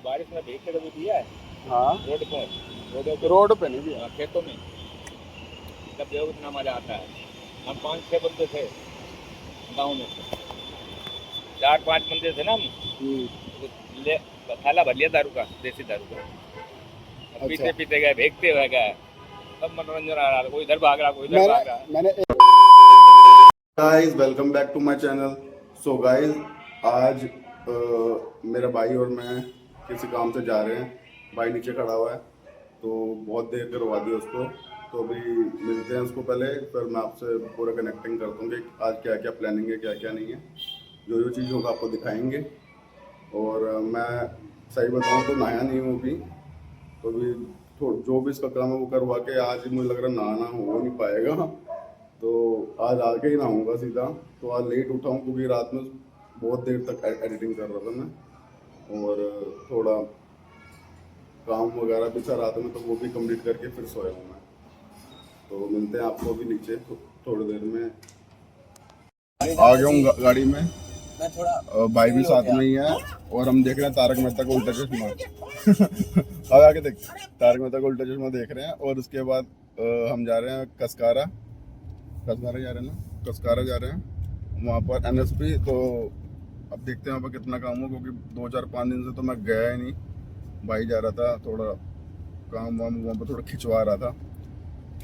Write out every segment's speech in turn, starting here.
बारिश में भीग के कभी दिया है? हाँ रोड पे नहीं दिया। खेतों में तब देखो इतना मजा आता है। हम 5-6 बंदे थे गाँव में, 4-5 बंदे थे ना हम। तो ले थैला भर लिया दारू का, देसी दारू का। अब पीते पीते गए, भेगते हुए गए, सब मनोरंजन आ रहा था। कोई इधर भाग रहा, कोई इधर भाग रहा। Guys welcome back to my channel. So guys आज मेरा भाई और मैं किसी काम से जा रहे हैं। भाई नीचे खड़ा हुआ है तो बहुत देर करवा दी उसको, तो अभी मिलते हैं उसको पहले, फिर मैं आपसे पूरा कनेक्टिंग कर दूँगी आज क्या क्या प्लानिंग है, क्या क्या नहीं है। जो चीज़ होगा आपको दिखाएंगे। और मैं सही बताऊँ तो नहाया नहीं हूँ अभी, तो अभी जो भी इसका काम है वो करवा के आज मुझे लग रहा है नहाना हो नहीं पाएगा, तो आज आके ही नहाऊंगा सीधा। तो आज लेट उठा हूँ क्योंकि रात में बहुत देर तक एडिटिंग कर रहा था मैं, और थोड़ा काम वगैरह भी था रात में, तो वो भी कंप्लीट करके फिर सोया हूँ मैं। तो मिलते हैं आपको अभी नीचे थोड़ी देर में। आ गया हूँ गाड़ी में, भाई भी साथ में ही है, और हम देख रहे हैं तारक मेहता का उल्टा चश्मा। अब आगे देख, तारक मेहता का उल्टा चश्मा देख रहे हैं। और उसके बाद हम जा रहे हैं कस्कारा जा रहे हैं ना, कस्कारा जा रहे हैं वहाँ पर NSP। तो अब देखते हैं वहाँ पर कितना काम हो, क्योंकि 2-4-5 दिन से तो मैं गया ही नहीं। भाई जा रहा था, थोड़ा काम वाम वहाँ पर थोड़ा खिंचवा रहा था।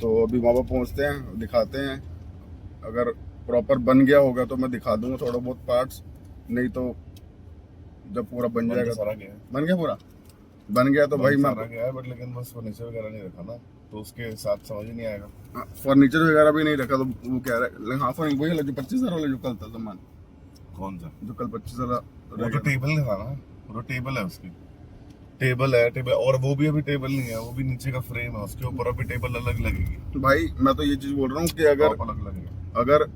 तो अभी वहाँ पर पहुँचते हैं, दिखाते हैं। अगर प्रॉपर बन गया होगा तो मैं दिखा दूंगा थोड़ा बहुत पार्ट्स, नहीं तो जब पूरा बन जाएगा। सारा गया बन गया, पूरा बन गया तो भाई मैं गया है, बट लेकिन बस फर्नीचर वगैरह नहीं रखा ना, तो उसके साथ समझ ही नहीं आएगा। फर्नीचर वगैरह भी नहीं रखा, तो वो कह रहा है हाँ फर्नीचर वही जो 25,000 वाला जो कल था सामान। कौन सा जो कल 25,000 वाला? वो तो टेबल था ना, वो तो टेबल है, उसकी टेबल है, टेबल। और वो भी अभी टेबल नहीं है, वो भी नीचे का फ्रेम है, उसके ऊपर अभी टेबल अलग लगेगी। भाई मैं तो ये चीज बोल रहा हूँ कि अगर अलग लगेगा, अगर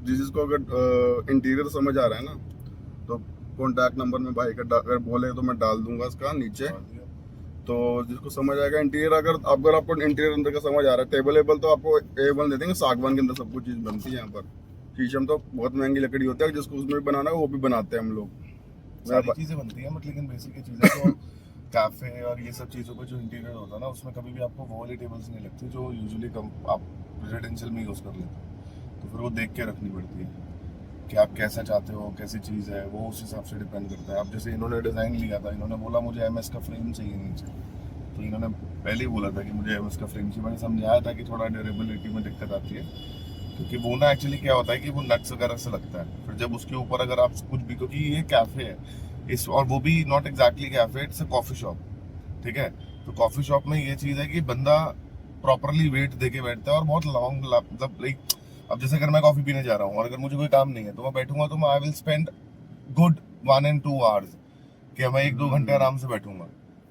जिसको अगर इंटीरियर समझ आ रहा है ना, तो कॉन्टैक्ट नंबर में भाई का अगर बोले तो मैं डाल दूंगा इसका नीचे। तो जिसको समझ आएगा इंटीरियर, अगर आपको इंटीरियर अंदर का समझ आ रहा है, टेबल एबल तो आपको A1 दे देंगे। सागवान के अंदर सब कुछ चीज़ बनती है यहाँ पर। शीशम तो बहुत महंगी लकड़ी होती है, जिसको उसमें भी बनाना है वो भी बनाते हैं हम लोग, सारी चीज़ें बनती है। बट लेकिन बेसिक चीज़ें तो कैफे और ये सब चीज़ों पर जो इंटीरियर होता है ना, उसमें कभी भी आपको वो वाली टेबल्स नहीं लगती जो यूजुअली आप रेजिडेंशियल में यूज़ कर लेते हैं। तो फिर वो देख के रखनी पड़ती है कि आप कैसा चाहते हो, कैसी चीज़ है, वो उस हिसाब से डिपेंड करता है। अब जैसे इन्होंने डिज़ाइन लिया था, इन्होंने बोला मुझे MS का फ्रेम चाहिए नीचे, तो इन्होंने पहले ही बोला था कि मुझे MS का फ्रेम चाहिए। मैंने समझाया था कि थोड़ा ड्यूरेबिलिटी में दिक्कत आती है, क्योंकि वो ना एक्चुअली क्या होता है कि वो नट्स वगैरह से लगता है। फिर जब उसके ऊपर अगर आप कुछ भी, क्योंकि ये कैफ़े है इस, और वो भी not exactly cafe, it's a coffee shop, ठीक है। तो कॉफ़ी शॉप में ये चीज़ है कि बंदा प्रॉपरली वेट दे के बैठता है, और बहुत लॉन्ग, मतलब लाइक अब जैसे अगर मैं कॉफी पीने जा रहा हूँ और अगर मुझे कोई काम नहीं है तो मैं बैठूंगा, तो मैं I will spend good 1 and 2 hours, कि मैं 1-2 घंटे आराम से बैठूंगा।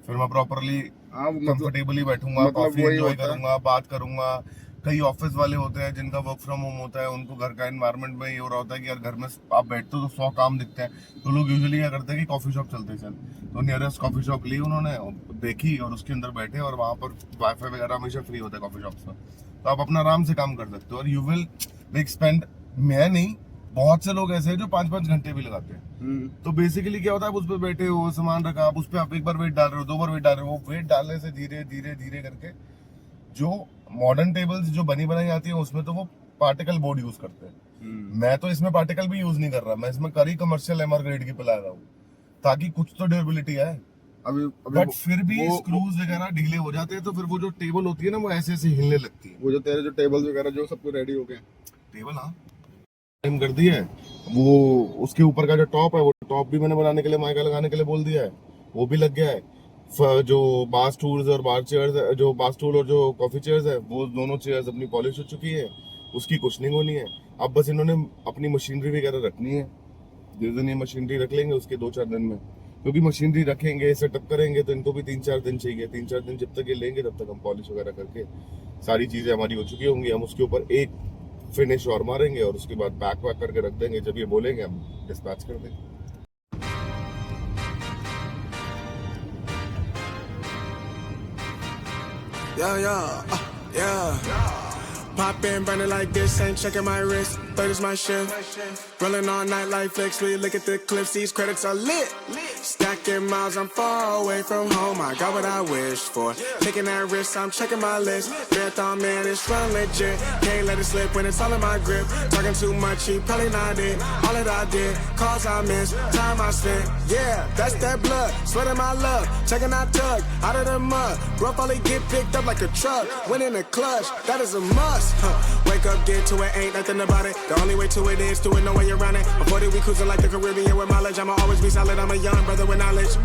फिर मैं प्रॉपरली कंफर्टेबली बैठूंगा, कॉफी एंजॉय करूंगा, बात करूंगा। कई ऑफिस वाले होते हैं जिनका वर्क फ्रॉम होम होता है, उनको घर का एनवायरनमेंट में ये हो रहा होता है कि यार घर में आप बैठते हो तो 100 काम दिखते हैं, तो लोग यूजुअली क्या करते हैं कि कॉफी शॉप चलते चल। तो नियरेस्ट कॉफी शॉप ली उन्होंने, देखी और उसके अंदर बैठे, और वहाँ पर वाईफाई वगैरह हमेशा फ्री होता है कॉफी शॉप में, तो आप अपना आराम से काम कर सकते हो। और यू विल लाइक स्पेंड, मैं नहीं, बहुत से लोग ऐसे हैं जो 5-5 घंटे भी लगाते हैं। तो बेसिकली क्या होता है, आप उस पर बैठे हो, सामान रखा, आप उस पर आप एक बार वेट डाल रहे हो, 2 बार वेट डाल रहे हो, वो वेट डालने से धीरे धीरे धीरे करके जो मॉडर्न टेबल्स जो बनी बनाई आती है उसमें तो वो पार्टिकल बोर्ड यूज करते हैं। मैं तो इसमें पार्टिकल भी यूज नहीं कर रहा, मैं इसमें करी कमर्शियल MR ग्रेड की पिला रहा हूँ, ताकि कुछ तो ड्यूरेबिलिटी है। अभी बट फिर भी स्क्रूज वगैरह ढीले हो जाते हैं, तो फिर वो जो टेबल होती है ना, वो ऐसे ऐसे हिलने लगती है। वो जो तेरे जो टेबल वगैरह जो सब कुछ रेडी हो गए, टेबल हाँ टाइम कर दिया है, वो उसके ऊपर का जो टॉप है, वो टॉप भी मैंने बनाने के लिए, माइका लगाने के लिए बोल दिया है, वो भी लग गया है। जो बार स्टूल्स और बार चेयर्स, जो बार स्टूल और जो कॉफी चेयर्स है, वो दोनों चेयर्स अपनी पॉलिश हो चुकी है, उसकी कुशनिंग होनी है। अब बस इन्होंने अपनी मशीनरी वगैरह रखनी है, जिस दिन ये मशीनरी रख लेंगे उसके 2-4 दिन में, क्योंकि मशीनरी रखेंगे, सेटअप करेंगे, तो इनको भी 3-4 दिन चाहिए। 3-4 दिन जब तक ये लेंगे तब तक हम पॉलिश वगैरह करके सारी चीज़ें हमारी हो चुकी होंगी, हम उसके ऊपर एक फिनिश और मारेंगे, और उसके बाद बैक वैक करके रख देंगे। जब ये बोलेंगे हम डिस्पैच कर देंगे। Yeah. Pop in, burning like this, ain't checking my wrist. third is my shift. Rolling all night like flex. Really look at the clips, these credits are lit. Stacking miles, I'm far away from home. I got what I wished for. Taking that risk, I'm checking my list. Marathon man, it's run legit. Can't let it slip when it's all in my grip. Talking too much, he probably not it. All that I did, calls I missed, time I spent. Yeah, that's that blood, sweating my love. Checking that tug, out of the mud. Rough only get picked up like a truck. Winning the clutch, that is a must. Wake up, get to it, ain't nothing about it. The only way to it is do it, no way around it. Avoid it, we cruising like the Caribbean with mileage. I'ma always be solid, I'm a young brother with knowledge.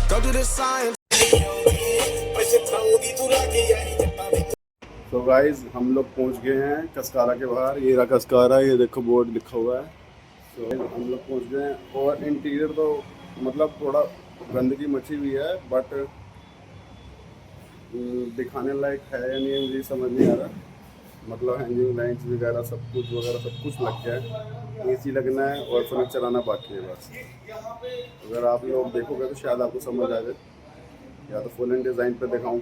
Go do the science. तो guys हम लोग पहुंच गए हैं कस्कारा के बाहर। ये रहा कस्कारा, ये देखो बोर्ड लिखा हुआ है। तो हम लोग पहुंच गए हैं और इंटीरियर तो मतलब थोड़ा गंदगी मची हुई है, बट दिखाने लायक है या नहीं मुझे समझ नहीं आ रहा। मतलब हैंगिंग लाइन्स वगैरह सब कुछ लग गया है। एसी लगना है और फर्नीचर आना बाकी है बस। अगर आप लोग देखोगे तो शायद आपको समझ आ जाए, या तो फुल एंड डिज़ाइन पे दिखाऊं।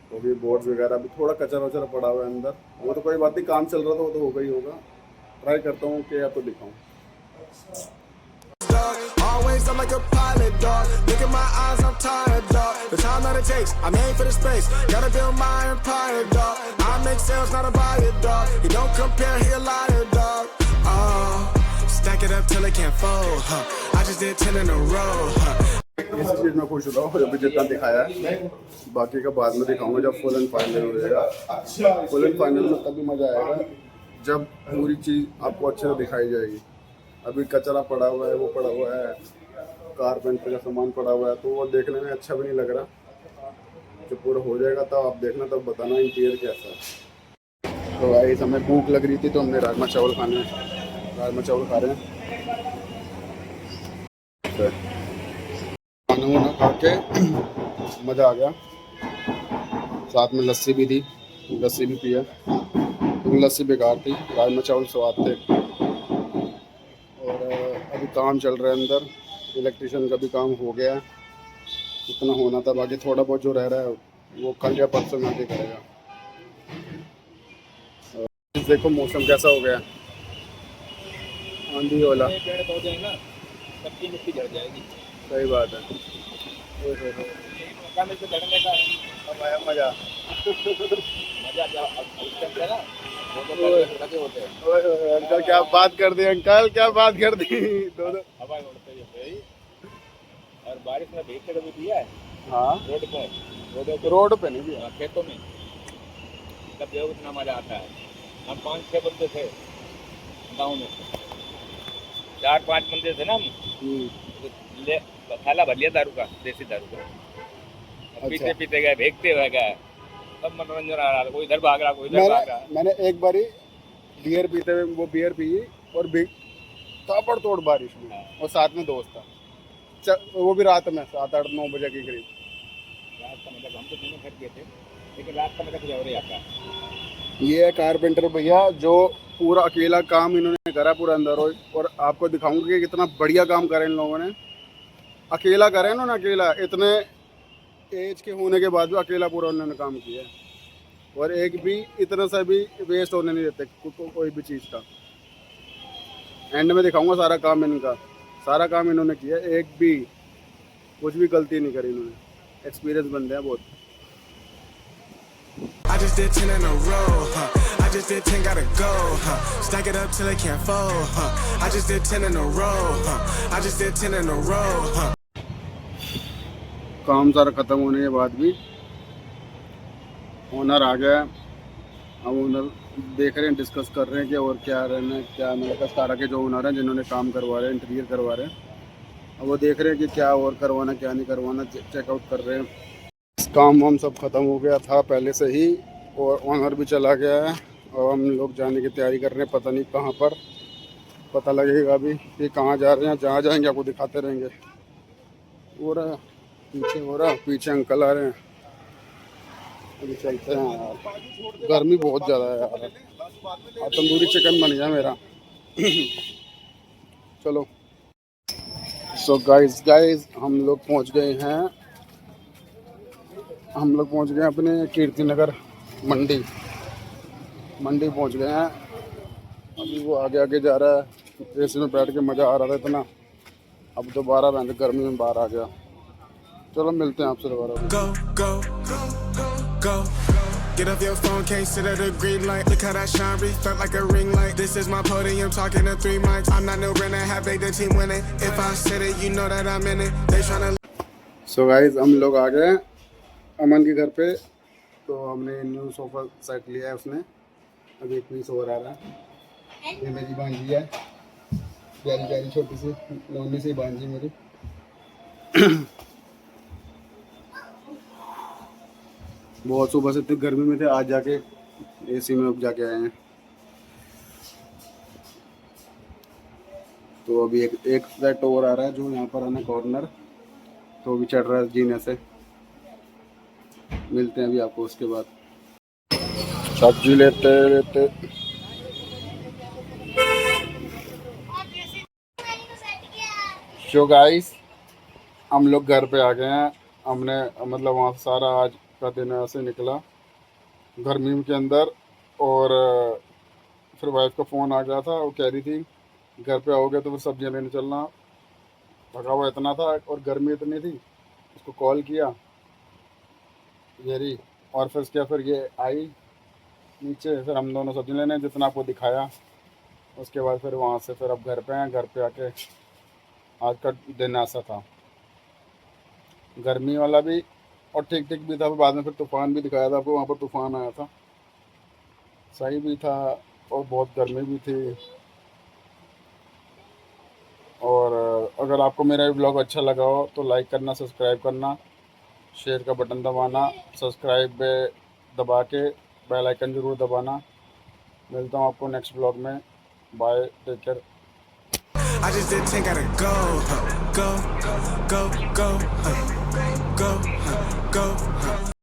तो भी बोर्ड्स वगैरह भी थोड़ा कचरा वचरा पड़ा हुआ है अंदर, वो तो कोई बात नहीं, काम चल रहा था वो तो होगा ही होगा। ट्राई करता हूँ कि आपको दिखाऊँ। Always I'm like a pilot, dog. Look at my eyes, I'm tired, dog. The time that it takes, I made for the space. Gotta build my empire, dog. I make sales, not a buyer, dog. You don't compare, he a liar, dog. Oh, stack it up till it can't fold, huh? I just did 10 in a row, huh? इस चीज़ में खुश होता हूँ अभी जितना दिखाया है, बाकी का बाद में दिखाऊंगा जब फुल एंड फाइनल हो जाएगा। फुल एंड फाइनल में तभी मज़ा आएगा जब पूरी चीज़ आपको अच्छे से दिखाई जाएगी। अभी कचरा पड़ा हुआ है, वो पड़ा हुआ है, कारपेंटर का सामान पड़ा हुआ है, तो वो देखने में अच्छा भी नहीं लग रहा। जब पूरा हो जाएगा तब आप देखना, तब बताना इंटीरियर कैसा है। तो भाई हमें भूख लग रही थी तो हमने राजमा चावल खा रहे हैं। खाना वाना खा के मज़ा आ गया। साथ में लस्सी भी थी, लस्सी भी पिया। लस्सी बेकार थी, राजमा चावल स्वाद थे। और अभी काम चल रहा है अंदर, इलेक्ट्रिशियन का भी काम हो गया है, इतना होना था। बाकी थोड़ा बहुत जो रह रहा है वो कल या परसों में आके करेगा। देखो मौसम कैसा हो गया, आंधी वाला। सबकी मिट्टी झड़ जाएगी। सही बात है। मजा अंकल क्या बात कर दी, अंकल क्या बात कर दी। दोनों हवा उड़ते ही और बारिश में भीगते कभी दिया है? हाँ, रोड पे नहीं दिया, खेतों में। तब जो इतना मजा आता है। हम 5-6 बंदे थे गाँव में, 4-5 बंदे थे ना हम। ले थैला भर लिया दारू का, देसी दारू का। अच्छा। पीते पीते गए, भेगते हुए गए, सब मनोरंजन आ रहा था। कोई इधर भाग रहा, कोई इधर भाग रहा। मैंने एक बारी बियर पीते हुए वो बियर पी और ताबड़ तोड़ बारिश में, और साथ में दोस्त था, वो भी रात में 7-8-9 बजे के करीब। रात का मतलब हम तो दोनों थक गए थे, लेकिन रात का मतलब कुछ और ही आता है। ये है कारपेंटर भैया, जो पूरा अकेला काम इन्होंने करा पूरा अंदर। और आपको दिखाऊंगा कि कितना बढ़िया काम करा इन लोगों ने। अकेला करें इन्होंने, अकेला, इतने एज के होने के बाद भी अकेला पूरा उन्होंने काम किया। और एक भी इतना सा भी वेस्ट होने नहीं देते कोई भी चीज़ का। एंड में दिखाऊंगा सारा काम इनका, सारा काम इन्होंने किया, एक भी कुछ भी गलती नहीं करी इन्होंने। एक्सपीरियंस बंदे हैं बहुत। I just did 10 in a row, huh? I just did 10, gotta go, huh? Stack it up till it can't fold, huh? I just did 10 in a row, huh? I just did 10 in a row, huh? काम सारा ख़त्म होने के बाद भी owner आ गया। अब owner देख रहे हैं, डिस्कस कर रहे हैं कि और क्या रहना है, क्या मतलब कस्कारा के जो ओनर हैं जिन्होंने काम करवा रहे हैं, इंटीरियर करवा रहे हैं, अब वो देख रहे हैं कि क्या और करवाना क्या नहीं करवाना, चेकआउट कर रहे हैं। काम हम सब ख़त्म हो गया था पहले से ही, और ओनर भी चला गया है। और हम लोग जाने की तैयारी कर रहे हैं, पता नहीं कहाँ पर, पता लगेगा अभी कि कहाँ जा रहे हैं। जहाँ जाएंगे आपको दिखाते रहेंगे। और पीछे हो रहा, पीछे अंकल आ रहे हैं। अभी चलते हैं यार, गर्मी बहुत ज़्यादा है यार। तंदूरी चिकन बन गया मेरा। चलो। सो गाइस हम लोग पहुँच गए हैं, अपने कीर्ति नगर मंडी पहुंच गए हैं। अभी वो आगे आगे जा रहा है, एसी में बैठ के मज़ा आ रहा था इतना। अब दोबारा मैं गर्मी में बाहर आ गया। चलो मिलते हैं आपसे दोबारा। Go, go, go. Get off your phone, can't sit at a green light. Look how that shine felt like a ring light. This is my podium, talking to 3 mics. I'm not no runner, have made the team winning. If I said it, you know that I'm in it. They tryna. So guys हम लोग आ गए अमन के घर पे। तो हमने new sofa set लिया है उसने। अभी एक पीस और आ रहा है। ये मेरी भांजी है, प्यारी प्यारी छोटी सी नन्ही सी भांजी मेरी। बहुत सुबह से इतनी गर्मी में थे, आज जाके एसी में अब जाके आए हैं। तो अभी एक सेट और आ रहा है जो यहाँ पर आना कॉर्नर, तो अभी चढ़ रहा है जीने से। मिलते हैं अभी आपको उसके बाद। सब्जी लेते सो गाइस हम लोग घर पे आ गए हैं। हमने मतलब वहाँ सारा आज का दिन ऐसे निकला गर्मी के अंदर। और फिर वाइफ का फ़ोन आ गया था, वो कह रही थी घर पे आओगे तो फिर सब्जियाँ लेने चलना। थका हुआ इतना था और गर्मी इतनी थी, उसको कॉल किया येरी, और फिर उसके फिर ये आई नीचे। फिर हम दोनों सब्जी लेने जितना आपको दिखाया। उसके बाद फिर वहाँ से फिर अब घर पे हैं। घर पे आके आज का दिन ऐसा था, गर्मी वाला भी और ठीक ठीक भी था। फिर बाद में फिर तूफ़ान भी दिखाया था आपको, वहाँ पर तूफ़ान आया था, सही भी था और बहुत गर्मी भी थी। और अगर आपको मेरा ब्लॉग अच्छा लगा हो तो लाइक करना, सब्सक्राइब करना, शेयर का बटन दबाना, सब्सक्राइब पे दबा के बेल आइकन ज़रूर दबाना। मिलता हूँ आपको नेक्स्ट ब्लॉग में। Bye, take care. I just did 10, gotta go, go, go, go, go, go.